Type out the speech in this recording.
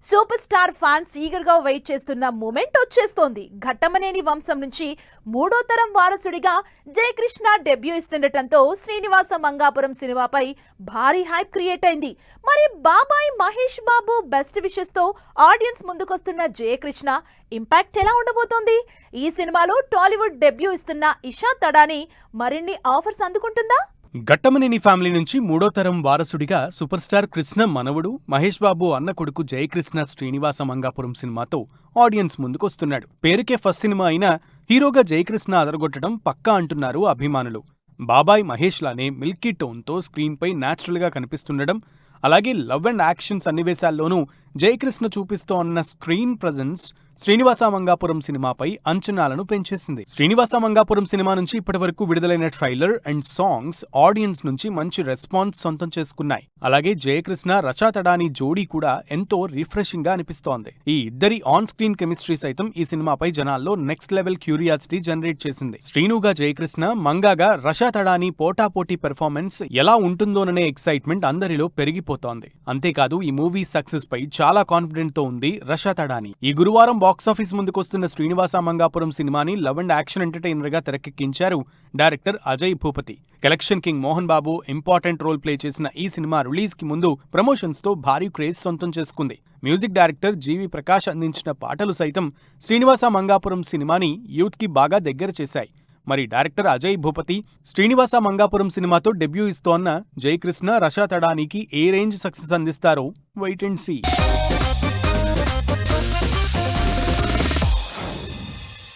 Super star fans eager గా wait చేస్తున్న moment వచ్చేస్తోంది. ఘట్టమనేని వంశం నుంచి మూడో తరం వారసుడిగా జయకృష్ణ డెబ్యూ ఇస్తుండటంతో శ్రీనివాస మంగాపురం సినిమాపై భారీ హైప్ క్రియేట్ అయింది. మరి బాబాయ్ మహేష్ బాబు బెస్ట్ విషెస్ తో ఆడియన్స్ ముందుకొస్తున్న జయకృష్ణ ఇంపాక్ట్ ఎలా ఉండబోతోంది? ఈ సినిమాలో టాలీవుడ్ డెబ్యూ ఇస్తున్న ఇషా తడాని మరిన్ని ఆఫర్స్ అందుకుంటుందా? ఘట్టమనేని ఫ్యామిలీ నుంచి మూడో తరం వారసుడిగా సూపర్ స్టార్ కృష్ణ మనవడు మహేష్ బాబు అన్న కొడుకు జయకృష్ణ శ్రీనివాస మంగాపురం సినిమాతో ఆడియన్స్ ముందుకొస్తున్నాడు. పేరుకే ఫస్ట్ సినిమా అయినా హీరోగా జయకృష్ణ అదరగొట్టడం పక్కా అంటున్నారు అభిమానులు. బాబాయ్ మహేష్ లానే మిల్కీ టోన్తో స్క్రీన్ పై న్యాచురల్ గా కనిపిస్తుండడం, అలాగే లవ్ అండ్ యాక్షన్ సన్నివేశాల్లోనూ జయకృష్ణ చూపిస్తోన్న స్క్రీన్ ప్రజెన్స్ శ్రీనివాస మంగాపురం సినిమాపై అంచనాలను పెంచేసింది. శ్రీనివాస మంగాపురం సినిమా నుంచి ఇప్పటివరకు విడుదలైన ట్రైలర్ అండ్ సాంగ్స్ ఆడియన్స్ నుంచి మంచి రెస్పాన్స్ సొంతం చేసుకున్నాయి. అలాగే జయకృష్ణ రచా తడాని జోడీ కూడా ఎంతో రిఫ్రెషింగ్ గా అనిపిస్తోంది. ఈ ఇద్దరి ఆన్ స్క్రీన్ కెమిస్ట్రీ సైతం ఈ సినిమాపై జనాల్లో నెక్స్ట్ లెవెల్ క్యూరియాసిటీ జనరేట్ చేసింది. శ్రీనుగా జయకృష్ణ, మంగాగా రచా తడాని పోటాపోటీ పెర్ఫార్మెన్స్ ఎలా ఉంటుందోననే ఎక్సైట్మెంట్ అందరిలో పెరిగిపోతోంది. అంతేకాదు ఈ మూవీ సక్సెస్ పై చాలా కాన్ఫిడెంట్ తో ఉంది రచా తడాని. ఈ గురువారం బాక్సాఫీస్ ముందుకొస్తున్న శ్రీనివాస మంగాపురం సినిమాని లవ్ అండ్ యాక్షన్ ఎంటర్టైనర్ గా తెరకెక్కించారు director Ajay Bhupathi. Collection king Mohan Babu important role play చేసిన ఈ సినిమా రిలీజ్ కి ముందు ప్రమోషన్స్ తో భారీ క్రేజ్ సొంతం చేసుకుంది. మ్యూజిక్ డైరెక్టర్ జీవి ప్రకాష్ అందించిన పాటలు సైతం శ్రీనివాస మంగాపురం సినిమాని యూత్ కి బాగా దగ్గర చేశాయి. మరి డైరెక్టర్ అజయ్ భూపతి శ్రీనివాస మంగాపురం సినిమాతో డెబ్యూ ఇస్తోన్న జయకృష్ణ రచా తడానికి ఏ రేంజ్ సక్సెస్ అందిస్తారో వెయిట్ అండ్ సీ.